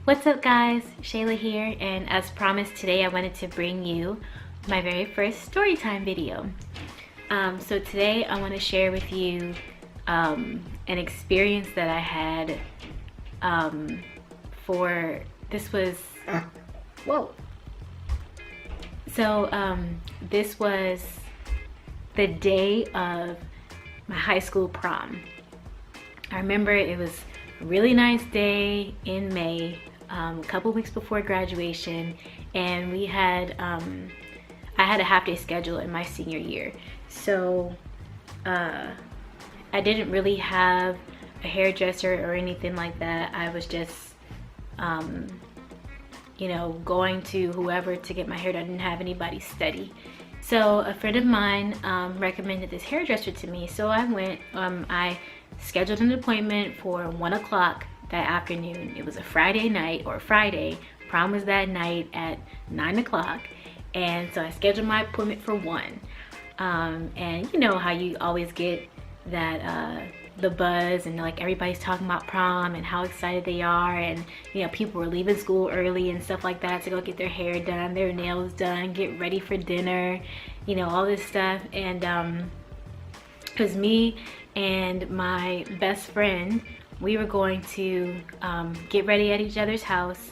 What's up guys, Shayla here, and as promised today I wanted to bring you my very first story time video. So today I want to share with you an experience that I had this was the day of my high school prom. I remember it was a really nice day in May, a couple weeks before graduation, and we had I had a half-day schedule in my senior year, so I didn't really have a hairdresser or anything like that. I was just you know, going to whoever to get my hair done. I didn't have anybody steady. So a friend of mine recommended this hairdresser to me, so I went. I scheduled an appointment for 1 o'clock that afternoon. It was a Friday night, or Friday. Prom was that night at 9 o'clock, and so I scheduled my appointment for 1. And you know how you always get that the buzz, and like everybody's talking about prom and how excited they are, and you know, people were leaving school early and stuff like that to go get their hair done, their nails done, get ready for dinner, you know, all this stuff. And it was me and my best friend. We were going to get ready at each other's house,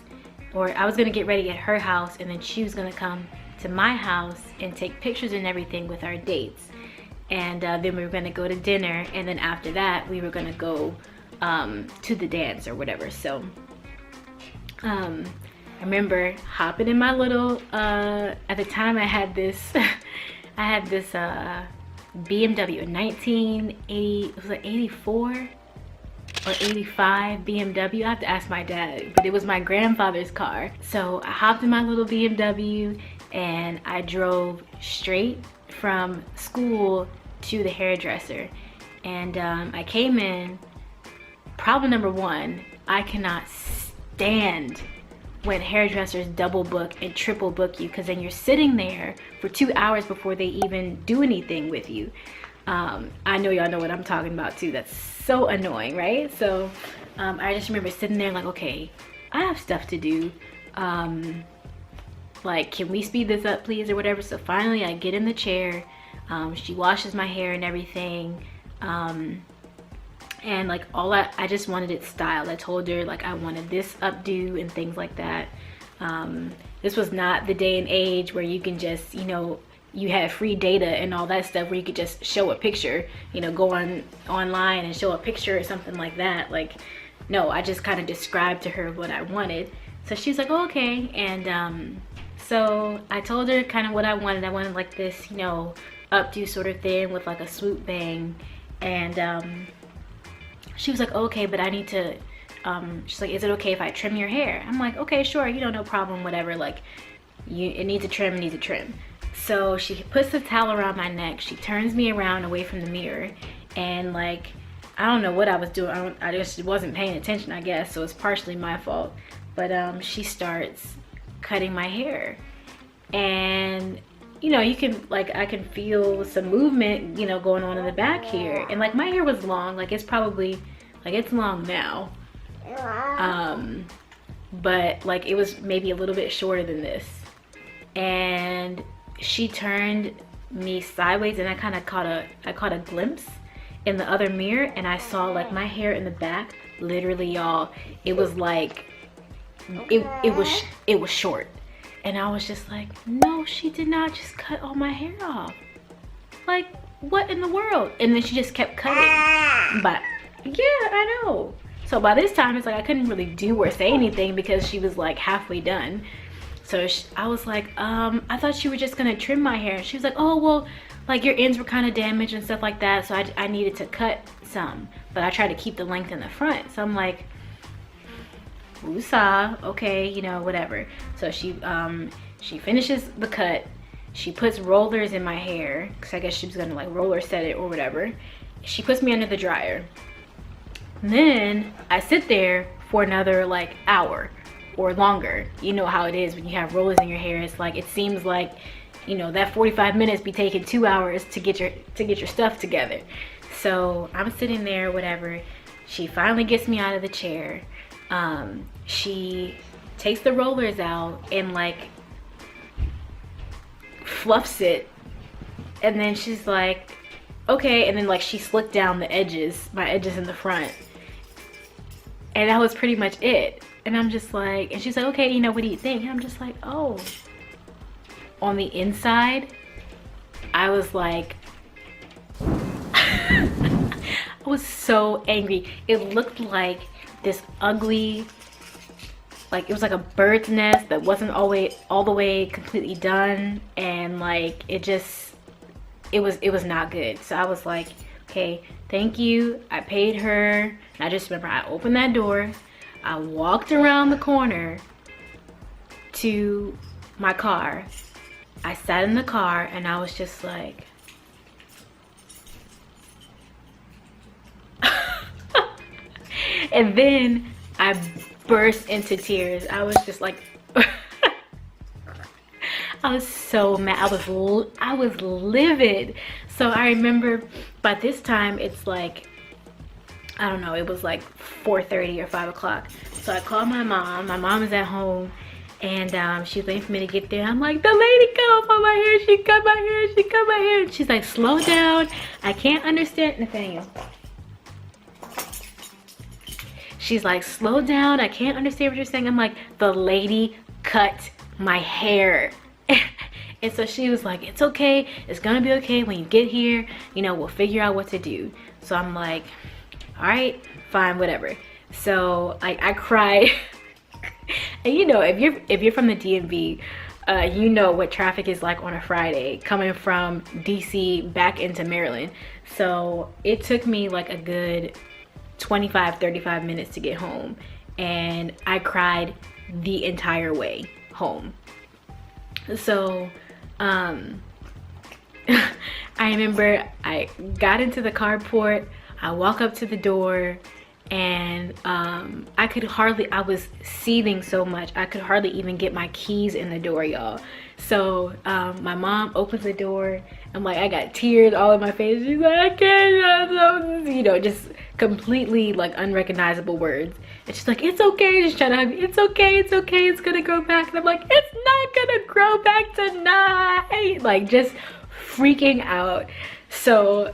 or I was gonna get ready at her house, and then she was gonna come to my house and take pictures and everything with our dates. And then we were gonna go to dinner, and then after that we were gonna go to the dance or whatever. So I remember hopping in my little at the time I had this I had this BMW, 1980, it was like 84 or 85 BMW. I have to ask my dad, but it was my grandfather's car. So I hopped in my little BMW and I drove straight from school to the hairdresser. And I came in. Problem number one, I cannot stand when hairdressers double book and triple book you, because then you're sitting there for 2 hours before they even do anything with you. I know y'all know what I'm talking about too. That's so annoying, right? So I just remember sitting there like, okay, I have stuff to do. Like, can we speed this up please, or whatever. So finally I get in the chair. She washes my hair and everything, and like I just wanted it styled. I told her like I wanted this updo and things like that. This was not the day and age where you can just, you know, you had free data and all that stuff where you could just show a picture, you know, go online and show a picture or something like that. Like, no, I just kind of described to her what I wanted. So she's like, oh, okay. And so I told her kind of what I wanted. I wanted like this, you know, updo sort of thing with like a swoop bang. And she was like, okay, but I need to, she's like, is it okay if I trim your hair? I'm like, okay, sure, you know, no problem, whatever. Like, it needs a trim, it needs a trim. So she puts the towel around my neck. She turns me around away from the mirror, and like, I don't know what I was doing. I just wasn't paying attention, I guess. So it's partially my fault. But she starts cutting my hair, and you know, you can, like, I can feel some movement, you know, going on in the back here. And like, my hair was long, like it's probably, like it's long now. But like it was maybe a little bit shorter than this. And she turned me sideways, and I kind of caught a glimpse in the other mirror, and I saw like my hair in the back, literally, y'all, it was like, it was short. And I was just like, no, she did not just cut all my hair off. Like, what in the world? And then she just kept cutting. But yeah, I know. So by this time, it's like I couldn't really do or say anything because she was like halfway done. So I was like, I thought you were just gonna trim my hair. She was like, oh, well, like your ends were kind of damaged and stuff like that. So I needed to cut some, but I tried to keep the length in the front. So I'm like, woosah, okay, you know, whatever. So she finishes the cut. She puts rollers in my hair, because I guess she was gonna like roller set it or whatever. She puts me under the dryer. Then I sit there for another like hour or longer. You know how it is when you have rollers in your hair. It's like, it seems like, you know, that 45 minutes be taking 2 hours to get your stuff together. So I'm sitting there, whatever. She finally gets me out of the chair. she takes the rollers out and like fluffs it, and then she's like, okay, and then like she slicked down the edges, my edges in the front, and that was pretty much it. And I'm just like, and she's like, okay, you know, what do you think? And I'm just like, oh. On the inside, I was like, I was so angry. It looked like this ugly, like it was like a bird's nest that wasn't all the way completely done, and like it was not good. So I was like, okay, thank you. I paid her. And I just remember I opened that door, I walked around the corner to my car. I sat in the car and I was just like, and then I burst into tears. I was just like, I was so mad. I was livid. So I remember by this time it's like, I don't know, it was like 4:30 or 5 o'clock. So I called my mom. My mom is at home, and she was waiting for me to get there. I'm like, the lady cut off all my hair. She cut my hair. She cut my hair. And she's like, slow down. I can't understand. Nathaniel. She's like, slow down. I can't understand what you're saying. I'm like, the lady cut my hair. And so she was like, it's okay. It's gonna be okay when you get here. You know, we'll figure out what to do. So I'm like, all right, fine, whatever. So I cried. And you know, if you're from the DMV, you know what traffic is like on a Friday coming from DC back into Maryland. So it took me like a good 25-35 minutes to get home, and I cried the entire way home. So I remember I got into the carport, I walk up to the door, and I was seething so much, I could hardly even get my keys in the door, y'all. So my mom opens the door. I'm like, I got tears all in my face. She's like, I can't, you know, just completely like unrecognizable words. And she's like, it's okay, just trying to hug me. It's okay, it's okay, it's gonna grow back. And I'm like, it's not gonna grow back tonight. Like, just freaking out. So,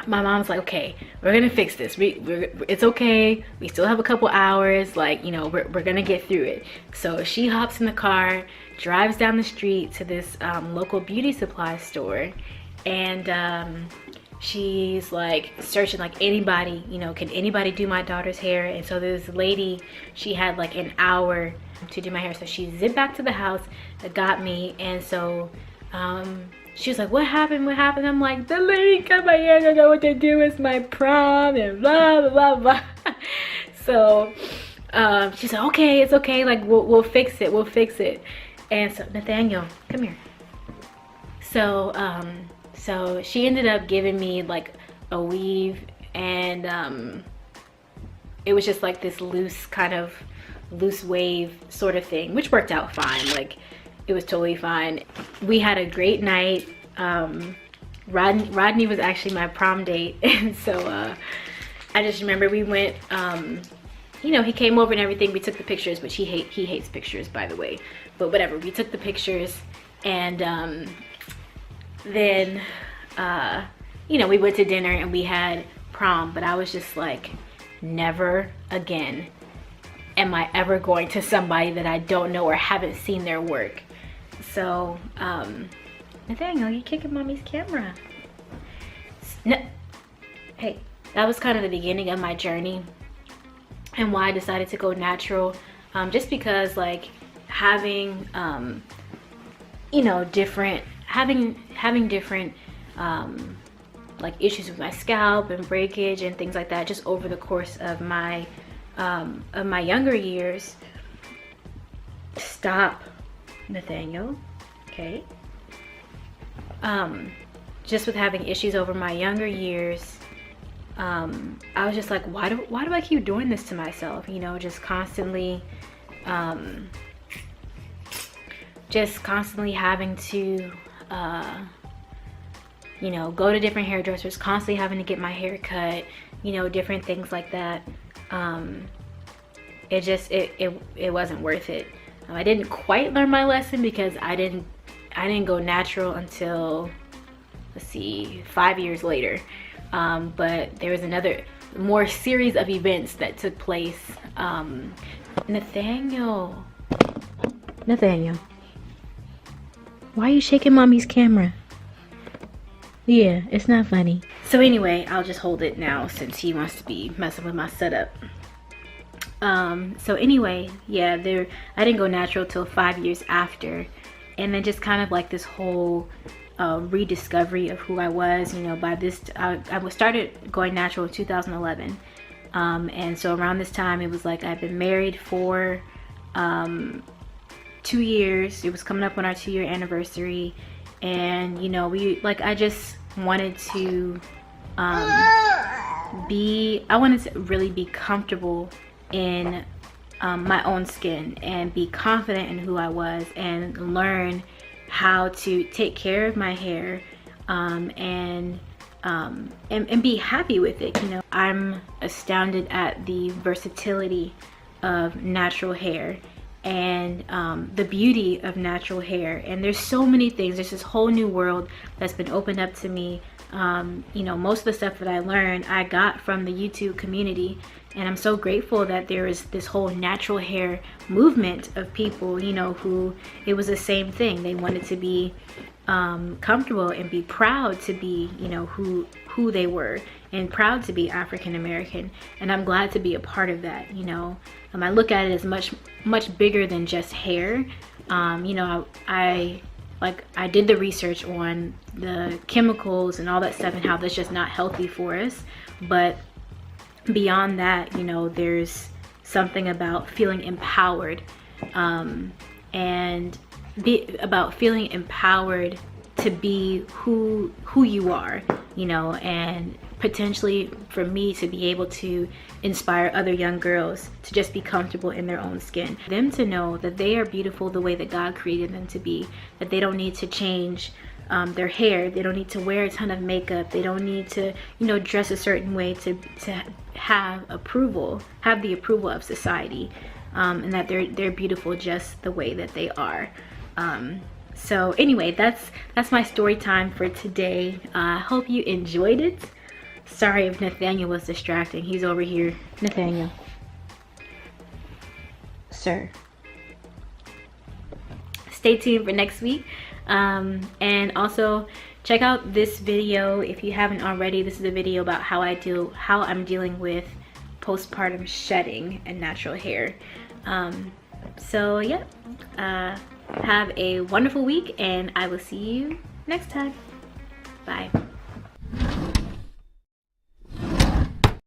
my mom's like, okay, we're gonna fix this. It's okay. We still have a couple hours. Like, you know, we're gonna get through it. So she hops in the car, drives down the street to this local beauty supply store, and she's like searching like anybody, you know, can anybody do my daughter's hair? And so this lady, she had like an hour to do my hair. So she zipped back to the house, got me, and so she was like, what happened? What happened? I'm like, the lady cut my hair. I don't know what to do. It's my prom and blah, blah, blah, blah. So she's like, okay, it's okay. Like, we'll fix it. We'll fix it. And so, Nathaniel, come here. So, so she ended up giving me like a weave, and it was just like this loose wave sort of thing, which worked out fine. Like, it was totally fine. We had a great night. Rodney was actually my prom date, and so I just remember we went, you know, he came over and everything. We took the pictures, which he hates pictures, by the way, but whatever. We took the pictures, and then you know, we went to dinner and we had prom. But I was just like, never again am I ever going to somebody that I don't know or haven't seen their work. So Nathaniel, you kicking mommy's camera. No. Hey, that was kind of the beginning of my journey and why I decided to go natural. Just because like having you know, having different like issues with my scalp and breakage and things like that, just over the course of my younger years. Stop, Nathaniel. Okay. Just with having issues over my younger years, I was just like, why do I keep doing this to myself? You know, just constantly having to you know, go to different hairdressers, constantly having to get my hair cut, you know, different things like that. It wasn't worth it. I didn't quite learn my lesson because I didn't go natural until, let's see, 5 years later. But there was another more series of events that took place. Nathaniel, why are you shaking mommy's camera? Yeah, it's not funny. So anyway, I'll just hold it now since he wants to be messing with my setup. So anyway, yeah, I didn't go natural till 5 years after, and then just kind of like this whole rediscovery of who I was. You know, by this I started going natural in 2011, and so around this time it was like I'd been married for 2 years. It was coming up on our 2-year anniversary, and you know, I just wanted to really be comfortable in my own skin and be confident in who I was and learn how to take care of my hair, and be happy with it. You know, I'm astounded at the versatility of natural hair and the beauty of natural hair, and there's so many things. There's this whole new world that's been opened up to me. You know, most of the stuff that I learned I got from the YouTube community, and I'm so grateful that there is this whole natural hair movement of people, you know, who it was the same thing. They wanted to be comfortable and be proud to be, you know, who they were, and proud to be African American, and I'm glad to be a part of that. You know, I look at it as much bigger than just hair. You know, I did the research on the chemicals and all that stuff and how that's just not healthy for us, but beyond that, you know, there's something about feeling empowered, and about feeling empowered to be who you are, you know, and potentially for me to be able to inspire other young girls to just be comfortable in their own skin, them to know that they are beautiful the way that God created them to be, that they don't need to change their hair, they don't need to wear a ton of makeup, they don't need to, you know, dress a certain way to have the approval of society, and that they're beautiful just the way that they are. So anyway, that's my story time for today. I hope you enjoyed it. Sorry if Nathaniel was distracting. He's over here. Nathaniel, sir, stay tuned for next week. And also check out this video if you haven't already. This is a video about how I'm dealing with postpartum shedding and natural hair. So yeah, have a wonderful week, and I will see you next time. Bye.